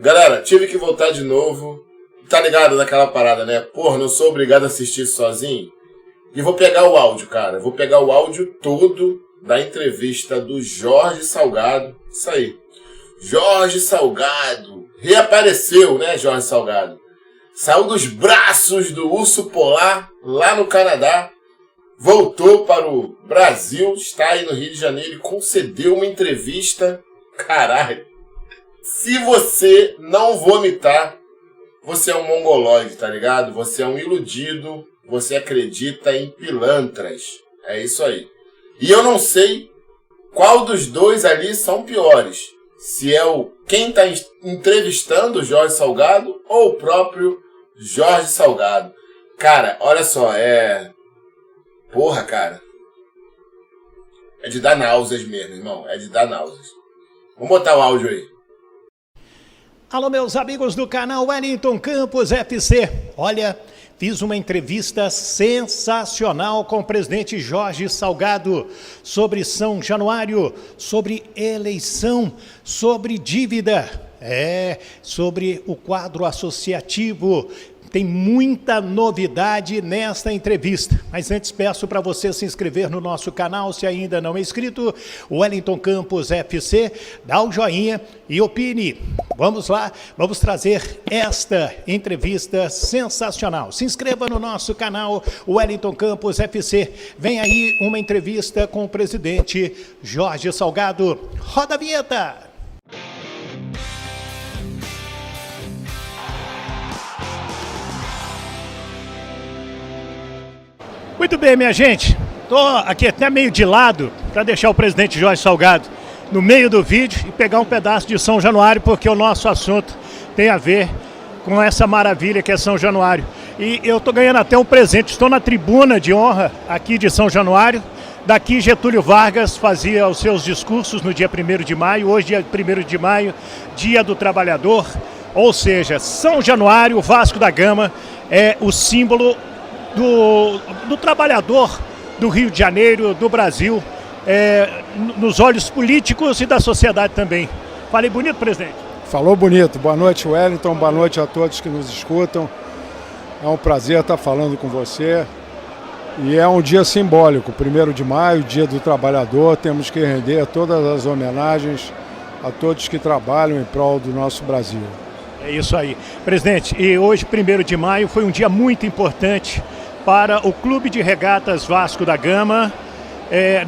Galera, tive que voltar de novo. Tá ligado naquela parada, né? Porra, não sou obrigado a assistir sozinho. E vou pegar o áudio, cara. Vou pegar o áudio todo da entrevista do Jorge Salgado. Isso aí. Jorge Salgado. Reapareceu, né, Jorge Salgado? Saiu dos braços do urso polar lá no Canadá. Voltou para o Brasil. Está aí no Rio de Janeiro e concedeu uma entrevista. Caralho. Se você não vomitar, você é um mongoloide, tá ligado? Você é um iludido, você acredita em pilantras. É isso aí. E eu não sei qual dos dois ali são piores. Se é quem tá entrevistando o Jorge Salgado ou o próprio Jorge Salgado. Cara, olha só, Porra, cara. É de dar náuseas mesmo, irmão. É de dar náuseas. Vamos botar o áudio aí. Alô, meus amigos do canal Wellington Campos FC. Olha, fiz uma entrevista sensacional com o presidente Jorge Salgado sobre São Januário, sobre eleição, sobre dívida, sobre o quadro associativo. Tem muita novidade nesta entrevista, mas antes peço para você se inscrever no nosso canal, se ainda não é inscrito, Wellington Campos FC, dá o joinha e opine. Vamos lá, vamos trazer esta entrevista sensacional. Se inscreva no nosso canal, Wellington Campos FC. Vem aí uma entrevista com o presidente Jorge Salgado. Roda a vinheta! Muito bem, minha gente, estou aqui até meio de lado para deixar o presidente Jorge Salgado no meio do vídeo e pegar um pedaço de São Januário, porque o nosso assunto tem a ver com essa maravilha que é São Januário. E eu estou ganhando até um presente, estou na tribuna de honra aqui de São Januário. Daqui Getúlio Vargas fazia os seus discursos no dia 1º de maio, hoje dia 1º de maio, Dia do Trabalhador, ou seja, São Januário, o Vasco da Gama, é o símbolo do trabalhador do Rio de Janeiro, do Brasil, nos olhos políticos e da sociedade também. Falei bonito, presidente? Falou bonito. Boa noite, Wellington. Boa noite a todos que nos escutam. É um prazer estar falando com você. E é um dia simbólico, 1º de maio, Dia do Trabalhador. Temos que render todas as homenagens a todos que trabalham em prol do nosso Brasil. É isso aí. Presidente, e hoje, 1º de maio, foi um dia muito importante para o Clube de Regatas Vasco da Gama,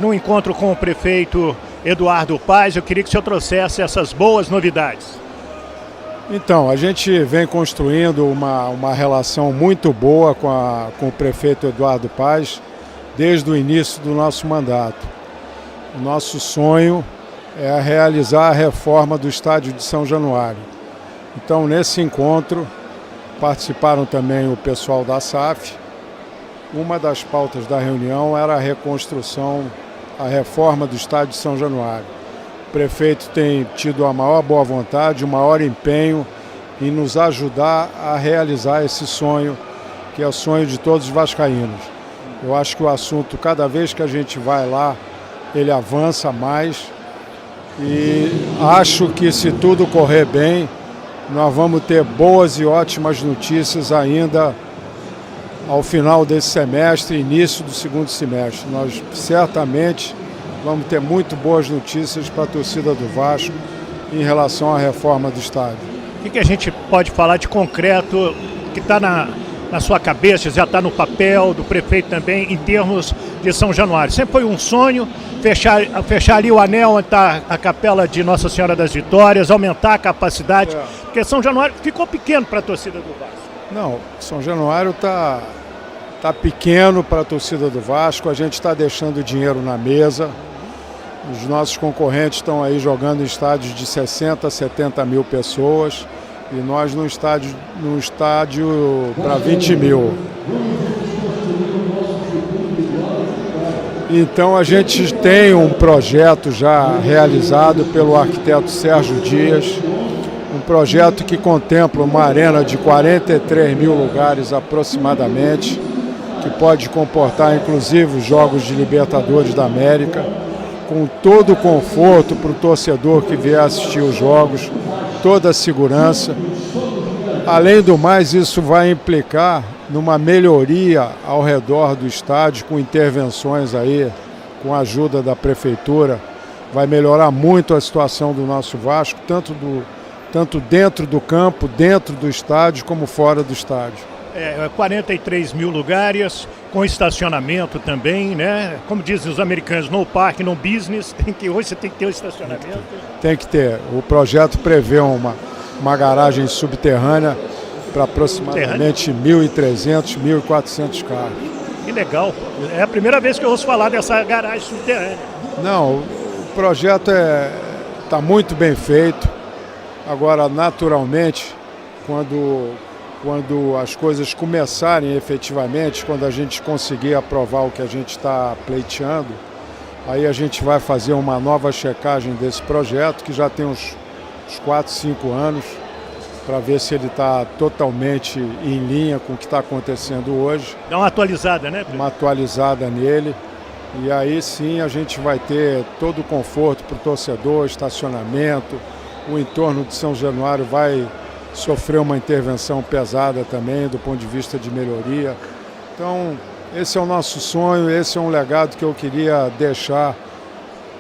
no encontro com o prefeito Eduardo Paes. Eu queria que o senhor trouxesse essas boas novidades. Então, a gente vem construindo uma relação muito boa com o prefeito Eduardo Paes desde o início do nosso mandato. O nosso sonho é realizar a reforma do estádio de São Januário. Então, nesse encontro, participaram também o pessoal da SAF. Uma das pautas da reunião era a reconstrução, a reforma do estádio de São Januário. O prefeito tem tido a maior boa vontade, o maior empenho em nos ajudar a realizar esse sonho, que é o sonho de todos os vascaínos. Eu acho que o assunto, cada vez que a gente vai lá, ele avança mais e acho que, se tudo correr bem, nós vamos ter boas e ótimas notícias ainda ao final desse semestre, início do 2º semestre. Nós certamente vamos ter muito boas notícias para a torcida do Vasco em relação à reforma do estádio. O que a gente pode falar de concreto que está na sua cabeça, já está no papel do prefeito também, em termos de São Januário? Sempre foi um sonho fechar ali o anel onde está a capela de Nossa Senhora das Vitórias, aumentar a capacidade, porque São Januário ficou pequeno para a torcida do Vasco. Não, São Januário está pequeno para a torcida do Vasco, a gente está deixando dinheiro na mesa. Os nossos concorrentes estão aí jogando em estádios de 60, 70 mil pessoas e nós num estádio para 20 mil. Então a gente tem um projeto já realizado pelo arquiteto Sérgio Dias, um projeto que contempla uma arena de 43 mil lugares aproximadamente, que pode comportar inclusive os Jogos de Libertadores da América, com todo o conforto para o torcedor que vier assistir os jogos, toda a segurança. Além do mais, isso vai implicar numa melhoria ao redor do estádio, com intervenções aí, com a ajuda da prefeitura. Vai melhorar muito a situação do nosso Vasco, tanto dentro do campo, dentro do estádio, como fora do estádio. 43 mil lugares, com estacionamento também, né? Como dizem os americanos, no park, no business, hoje você tem que ter o estacionamento. Tem que ter. O projeto prevê uma garagem subterrânea para aproximadamente 1.300, 1.400 carros. Que legal. É a primeira vez que eu ouço falar dessa garagem subterrânea. Não, o projeto está muito bem feito. Agora, naturalmente, quando as coisas começarem efetivamente, quando a gente conseguir aprovar o que a gente está pleiteando, aí a gente vai fazer uma nova checagem desse projeto, que já tem uns 4, 5 anos, para ver se ele está totalmente em linha com o que está acontecendo hoje. Dá uma atualizada, né? Uma atualizada nele. E aí sim a gente vai ter todo o conforto para o torcedor, estacionamento. O entorno de São Januário vai sofrer uma intervenção pesada também do ponto de vista de melhoria. Então, esse é o nosso sonho, esse é um legado que eu queria deixar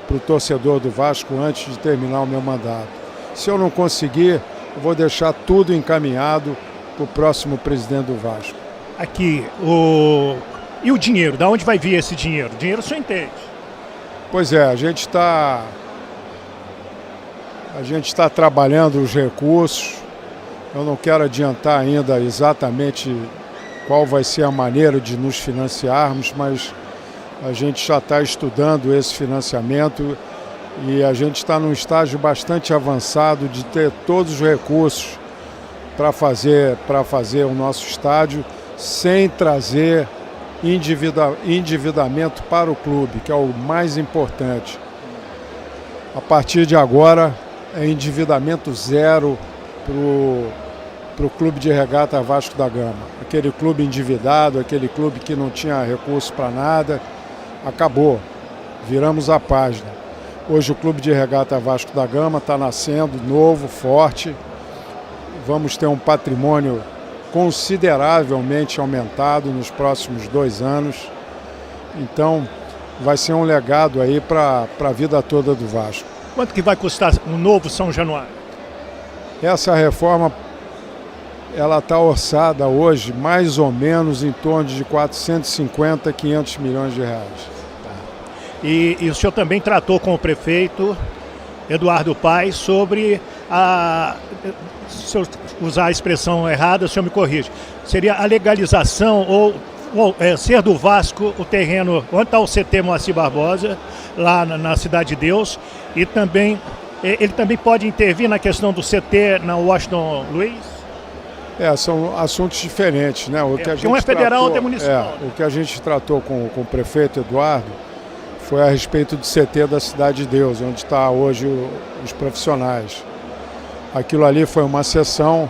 para o torcedor do Vasco antes de terminar o meu mandato. Se eu não conseguir, eu vou deixar tudo encaminhado para o próximo presidente do Vasco. Aqui, e o dinheiro? Da onde vai vir esse dinheiro? O dinheiro o senhor entende? Pois é, a gente está trabalhando os recursos. Eu não quero adiantar ainda exatamente qual vai ser a maneira de nos financiarmos, mas a gente já está estudando esse financiamento e a gente está num estágio bastante avançado de ter todos os recursos para fazer o nosso estádio sem trazer endividamento para o clube, que é o mais importante. A partir de agora é endividamento zero para o Clube de Regata Vasco da Gama. Aquele clube endividado, aquele clube que não tinha recurso para nada, acabou. Viramos a página. Hoje o Clube de Regata Vasco da Gama está nascendo, novo, forte. Vamos ter um patrimônio consideravelmente aumentado nos próximos 2 anos. Então, vai ser um legado aí para a vida toda do Vasco. Quanto que vai custar um novo São Januário? Essa reforma, ela está orçada hoje mais ou menos em torno de 450, 500 milhões de reais. E o senhor também tratou com o prefeito Eduardo Paes sobre se eu usar a expressão errada, o senhor me corrige, seria a legalização ou ser do Vasco o terreno onde está o CT Moacir Barbosa, lá na Cidade de Deus, e também ele também pode intervir na questão do CT na Washington Luiz? São assuntos diferentes, né? Um é federal, outro é municipal. O que a gente tratou com o prefeito Eduardo foi a respeito do CT da Cidade de Deus, onde está hoje os profissionais. Aquilo ali foi uma sessão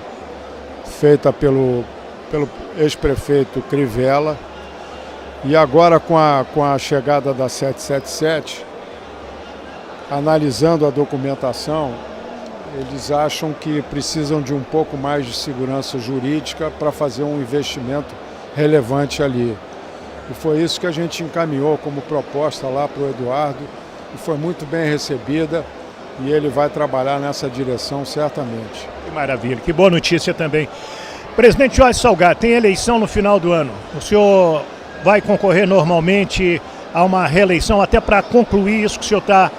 feita pelo ex-prefeito Crivella, e agora com a chegada da 777, analisando a documentação, eles acham que precisam de um pouco mais de segurança jurídica para fazer um investimento relevante ali. E foi isso que a gente encaminhou como proposta lá para o Eduardo, e foi muito bem recebida, e ele vai trabalhar nessa direção certamente. Que maravilha, que boa notícia também. Presidente Jorge Salgado, tem eleição no final do ano. O senhor vai concorrer normalmente a uma reeleição, até para concluir isso que o senhor está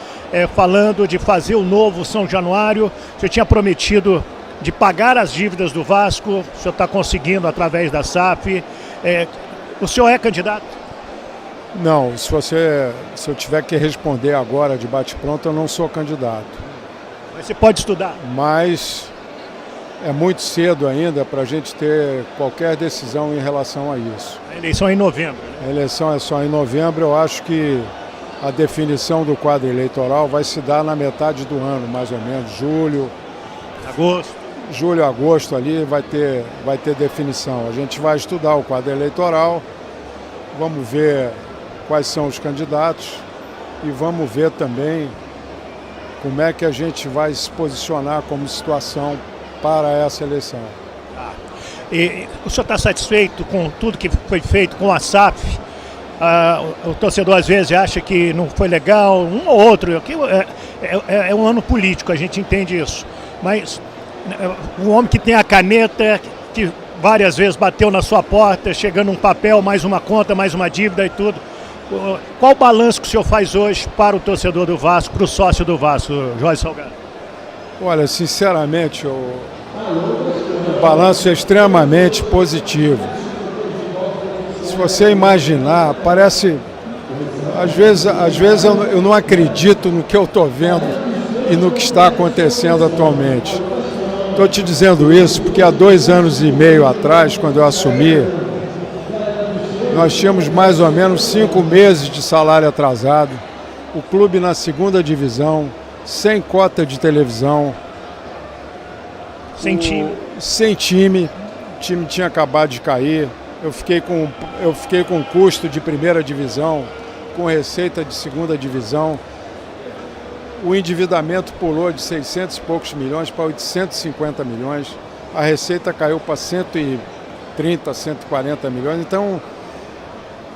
falando de fazer o novo São Januário. O senhor tinha prometido de pagar as dívidas do Vasco, o senhor está conseguindo através da SAF. O senhor é candidato? Não, se eu tiver que responder agora de bate-pronto, eu não sou candidato. Mas você pode estudar? Mas é muito cedo ainda para a gente ter qualquer decisão em relação a isso. A eleição é em novembro, né? A eleição é só em novembro. Eu acho que a definição do quadro eleitoral vai se dar na metade do ano, mais ou menos, julho, agosto ali vai ter definição. A gente vai estudar o quadro eleitoral, vamos ver quais são os candidatos e vamos ver também como é que a gente vai se posicionar como situação para essa eleição. E o senhor está satisfeito com tudo que foi feito com a SAF? O torcedor às vezes acha que não foi legal, um ou outro. Aqui é um ano político, a gente entende isso. Mas um homem que tem a caneta, que várias vezes bateu na sua porta, chegando um papel, mais uma conta, mais uma dívida e tudo. Qual o balanço que o senhor faz hoje para o torcedor do Vasco, para o sócio do Vasco, Jorge Salgado? Olha, sinceramente, o balanço é extremamente positivo. Se você imaginar, parece... Às vezes eu não acredito no que eu estou vendo e no que está acontecendo atualmente. Estou te dizendo isso porque há 2 anos e meio atrás, quando eu assumi, nós tínhamos mais ou menos 5 meses de salário atrasado, o clube na 2ª divisão, sem cota de televisão. Sem time. Sem time, o time tinha acabado de cair. Eu fiquei com custo de 1ª divisão, com receita de 2ª divisão. O endividamento pulou de 600 e poucos milhões para 850 milhões. A receita caiu para 130, 140 milhões. Então,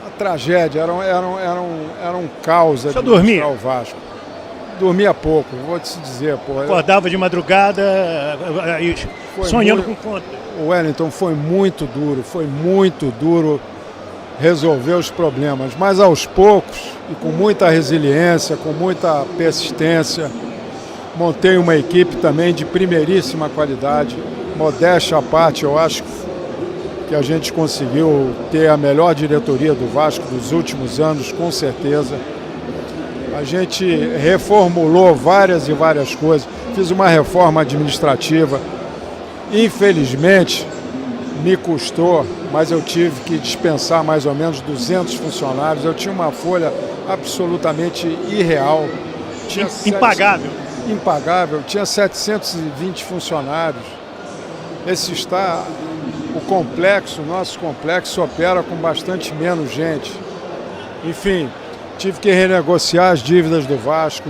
a tragédia era um caos administrar o Vasco. Dormia pouco, vou te dizer. Pô. Acordava de madrugada, sonhando com conta. O Wellington, foi muito duro resolver os problemas, mas aos poucos e com muita resiliência, com muita persistência, montei uma equipe também de primeiríssima qualidade. Modéstia à parte, eu acho que a gente conseguiu ter a melhor diretoria do Vasco dos últimos anos, com certeza. A gente reformulou várias e várias coisas, fiz uma reforma administrativa. Infelizmente, me custou, mas eu tive que dispensar mais ou menos 200 funcionários. Eu tinha uma folha absolutamente irreal. Impagável. Impagável. Tinha 720 funcionários. O nosso complexo opera com bastante menos gente. Enfim, tive que renegociar as dívidas do Vasco,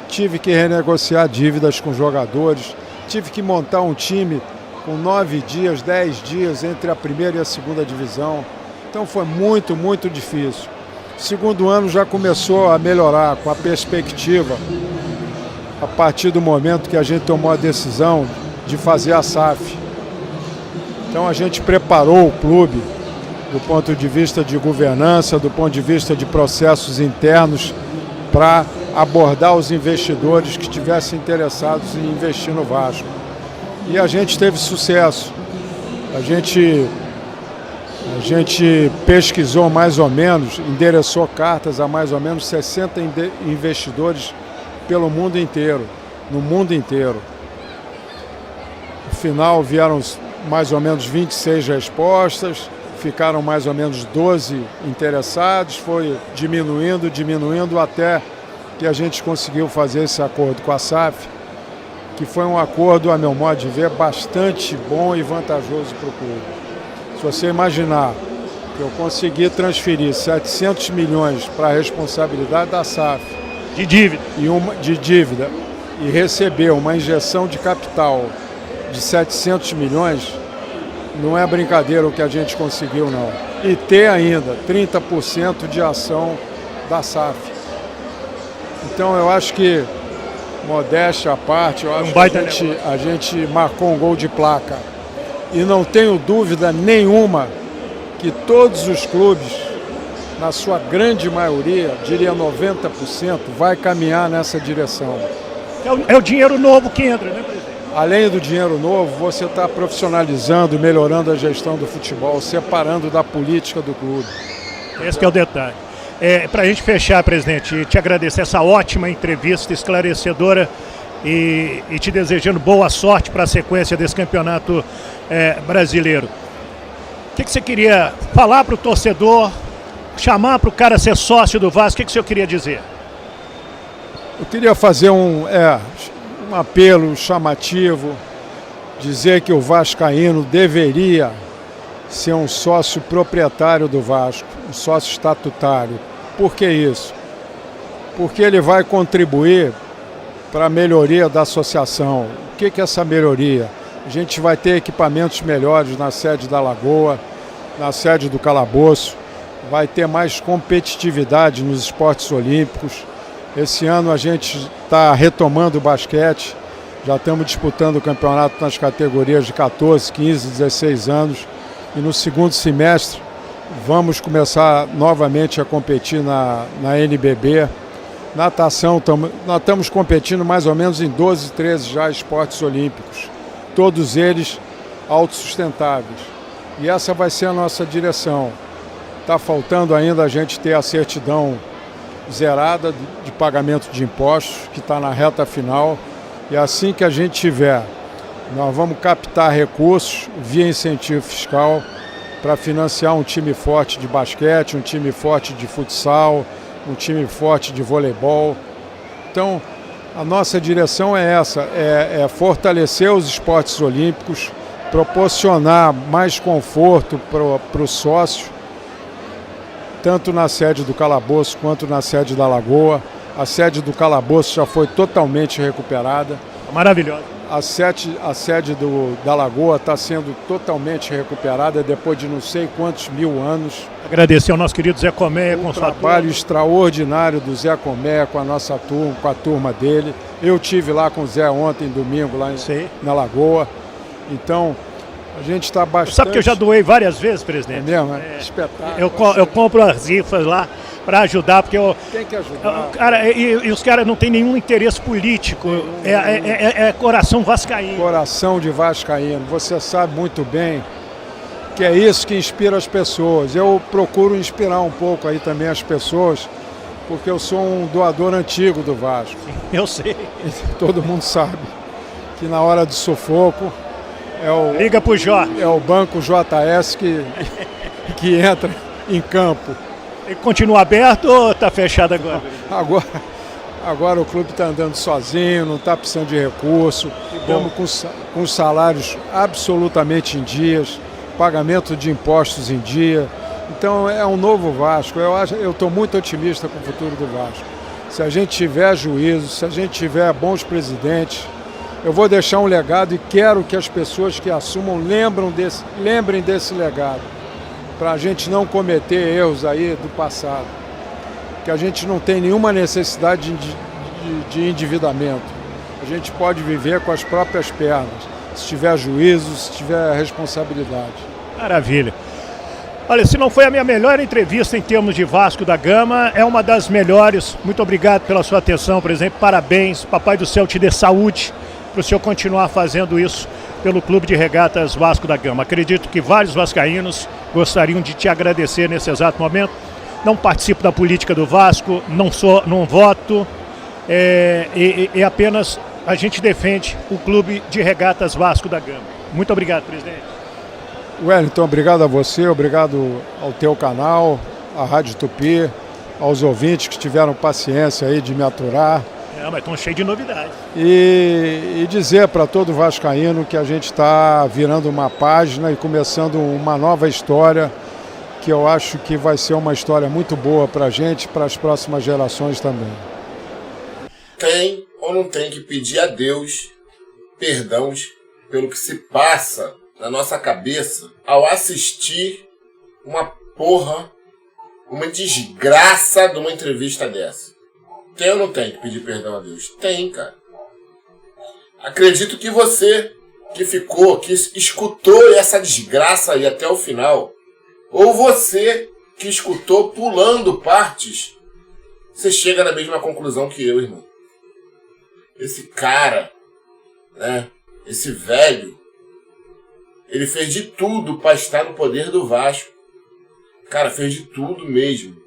tive que renegociar dívidas com jogadores, tive que montar um time com 9 dias, 10 dias entre a 1ª e a 2ª divisão. Então foi muito, muito difícil. O 2º ano já começou a melhorar com a perspectiva, a partir do momento que a gente tomou a decisão de fazer a SAF. Então a gente preparou o clube do ponto de vista de governança, do ponto de vista de processos internos, para abordar os investidores que estivessem interessados em investir no Vasco. E a gente teve sucesso. A gente pesquisou mais ou menos, endereçou cartas a mais ou menos 60 investidores pelo mundo inteiro, no mundo inteiro. No final vieram mais ou menos 26 respostas, ficaram mais ou menos 12 interessados, foi diminuindo até que a gente conseguiu fazer esse acordo com a SAF, que foi um acordo, a meu modo de ver, bastante bom e vantajoso para o clube. Se você imaginar que eu consegui transferir 700 milhões para a responsabilidade da SAF de dívida e receber uma injeção de capital de 700 milhões, não é brincadeira o que a gente conseguiu, não. E ter ainda 30% de ação da SAF. Então eu acho que, modéstia à parte, eu acho que a gente marcou um gol de placa. E não tenho dúvida nenhuma que todos os clubes, na sua grande maioria, diria 90%, vai caminhar nessa direção. É o dinheiro novo que entra, né, presidente? Além do dinheiro novo, você está profissionalizando e melhorando a gestão do futebol, separando da política do clube. Esse que é o detalhe. Para a gente fechar, presidente, te agradecer essa ótima entrevista esclarecedora e te desejando boa sorte para a sequência desse campeonato brasileiro. O que você queria falar para o torcedor, chamar para o cara ser sócio do Vasco? O que o senhor queria dizer? Eu queria fazer um apelo chamativo, dizer que o vascaíno deveria ser um sócio proprietário do Vasco, um sócio estatutário. Por que isso? Porque ele vai contribuir para a melhoria da associação. O que é essa melhoria? A gente vai ter equipamentos melhores na sede da Lagoa, na sede do Calabouço, vai ter mais competitividade nos esportes olímpicos. Esse ano a gente está retomando o basquete, já estamos disputando o campeonato nas categorias de 14, 15, 16 anos e no segundo semestre vamos começar novamente a competir na NBB. Natação, nós estamos competindo mais ou menos em 12, 13 já esportes olímpicos, todos eles autossustentáveis. E essa vai ser a nossa direção. Está faltando ainda a gente ter a certidão zerada de pagamento de impostos, que está na reta final. E assim que a gente tiver, nós vamos captar recursos via incentivo fiscal para financiar um time forte de basquete, um time forte de futsal, um time forte de voleibol. Então, a nossa direção é essa, é fortalecer os esportes olímpicos, proporcionar mais conforto para o sócio, tanto na sede do Calabouço quanto na sede da Lagoa. A sede do Calabouço já foi totalmente recuperada. Maravilhosa. A sede da Lagoa está sendo totalmente recuperada depois de não sei quantos mil anos. Agradecer ao nosso querido Zé Comé com sua turma. Um trabalho extraordinário do Zé Comé com a nossa turma, com a turma dele. Eu tive lá com o Zé ontem, domingo, lá na Lagoa. Então, a gente está bastante... Sabe que eu já doei várias vezes, presidente? É mesmo, é? Espetáculo. Eu compro as rifas lá para ajudar, porque eu... Tem que ajudar. Cara, e os caras não têm nenhum interesse político, é coração vascaíno. Coração de vascaíno, você sabe muito bem que é isso que inspira as pessoas. Eu procuro inspirar um pouco aí também as pessoas, porque eu sou um doador antigo do Vasco. Eu sei. Todo mundo sabe que na hora do sufoco liga pro Jó. É o banco JS que entra em campo. Ele continua aberto ou está fechado agora? Agora o clube está andando sozinho, não está precisando de recurso. Estamos com salários absolutamente em dias, pagamento de impostos em dia. Então é um novo Vasco. Eu estou muito otimista com o futuro do Vasco. Se a gente tiver juízo, se a gente tiver bons presidentes, eu vou deixar um legado e quero que as pessoas que assumam lembrem desse legado, para a gente não cometer erros aí do passado, que a gente não tem nenhuma necessidade de endividamento. A gente pode viver com as próprias pernas, se tiver juízo, se tiver responsabilidade. Maravilha. Olha, se não foi a minha melhor entrevista em termos de Vasco da Gama, é uma das melhores. Muito obrigado pela sua atenção, presidente. Parabéns. Papai do céu te dê saúde para o senhor continuar fazendo isso pelo Clube de Regatas Vasco da Gama. Acredito que vários vascaínos gostariam de te agradecer nesse exato momento. Não participo da política do Vasco, não voto, apenas a gente defende o Clube de Regatas Vasco da Gama. Muito obrigado, presidente. Wellington, obrigado a você, obrigado ao teu canal, à Rádio Tupi, aos ouvintes que tiveram paciência aí de me aturar. Mas estão cheios de novidades. E dizer para todo vascaíno que a gente está virando uma página e começando uma nova história, que eu acho que vai ser uma história muito boa para a gente e para as próximas gerações também. Tem ou não tem que pedir a Deus perdão pelo que se passa na nossa cabeça ao assistir uma desgraça de uma entrevista dessa? Tem ou não tem que pedir perdão a Deus? Tem, cara. Acredito que você que escutou essa desgraça aí até o final, ou você que escutou pulando partes, você chega na mesma conclusão que eu, irmão. Esse cara, né? Esse velho, ele fez de tudo para estar no poder do Vasco. Cara, fez de tudo mesmo.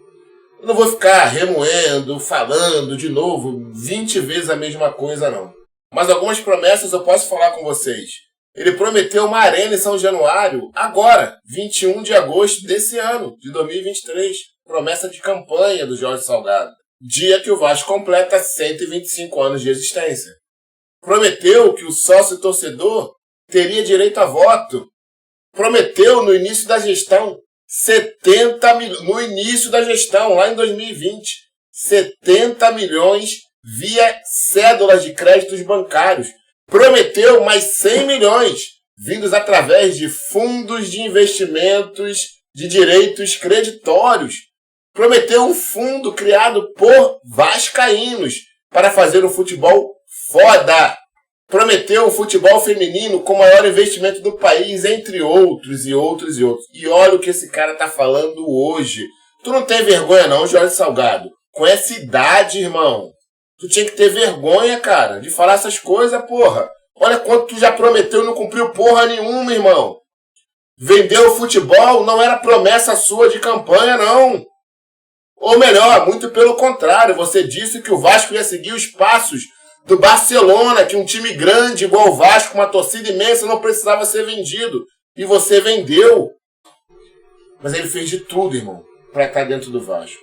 Eu não vou ficar remoendo, falando de novo 20 vezes a mesma coisa, não. Mas algumas promessas eu posso falar com vocês. Ele prometeu uma arena em São Januário agora, 21 de agosto desse ano, de 2023. Promessa de campanha do Jorge Salgado. Dia que o Vasco completa 125 anos de existência. Prometeu que o sócio torcedor teria direito a voto. Prometeu no início da gestão 70 milhões, no início da gestão, lá em 2020, 70 milhões via cédulas de créditos bancários. Prometeu mais 100 milhões, vindos através de fundos de investimentos de direitos creditórios. Prometeu um fundo criado por vascaínos para fazer um futebol foda. Prometeu um futebol feminino com o maior investimento do país, entre outros e outros e outros. E olha o que esse cara tá falando hoje. Tu não tem vergonha não, Jorge Salgado? Com essa idade, irmão. Tu tinha que ter vergonha, cara, de falar essas coisas, porra. Olha quanto tu já prometeu e não cumpriu porra nenhuma, irmão. Vender o futebol não era promessa sua de campanha, não. Ou melhor, muito pelo contrário, você disse que o Vasco ia seguir os passos do Barcelona, que um time grande igual o Vasco, uma torcida imensa, não precisava ser vendido. E você vendeu. Mas ele fez de tudo, irmão, para estar dentro do Vasco.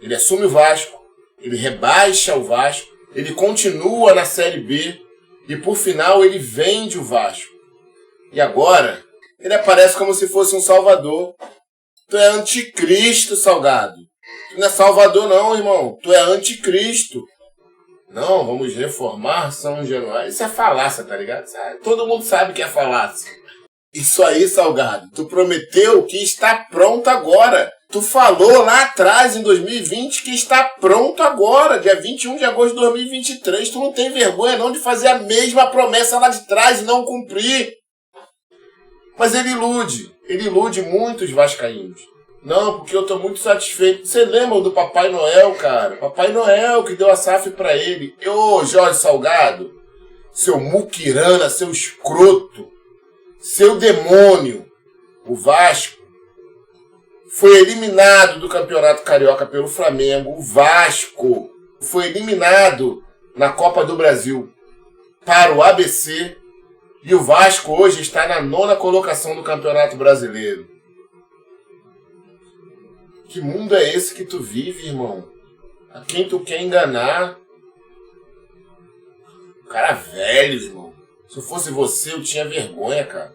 Ele assume o Vasco, ele rebaixa o Vasco, ele continua na Série B e, por final, ele vende o Vasco. E agora, ele aparece como se fosse um salvador. Tu é anticristo, Salgado. Tu não é salvador não, irmão. Tu é anticristo. Não, vamos reformar São Januário. Isso é falácia, tá ligado? Todo mundo sabe que é falácia. Isso aí, Salgado. Tu prometeu que está pronto agora. Tu falou lá atrás, em 2020, que está pronto agora, dia 21 de agosto de 2023. Tu não tem vergonha não de fazer a mesma promessa lá de trás e não cumprir. Mas ele ilude muitos vascaínos. Não, porque eu tô muito satisfeito. Você lembra do Papai Noel, cara? Papai Noel que deu a SAF pra ele. Ô, Jorge Salgado, seu muquirana, seu escroto, seu demônio. O Vasco foi eliminado do Campeonato Carioca pelo Flamengo. O Vasco foi eliminado na Copa do Brasil para o ABC. E o Vasco hoje está na 9ª colocação do Campeonato Brasileiro. Que mundo é esse que tu vive, irmão? A quem tu quer enganar? O cara velho, irmão. Se eu fosse você, eu tinha vergonha, cara.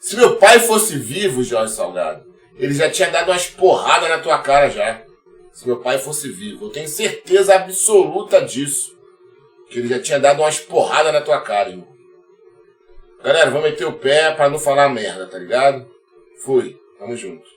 Se meu pai fosse vivo, Jorge Salgado, ele já tinha dado umas porradas na tua cara já. Se meu pai fosse vivo. Eu tenho certeza absoluta disso. Que ele já tinha dado umas porradas na tua cara, irmão. Galera, vou meter o pé pra não falar merda, tá ligado? Fui. Tamo junto.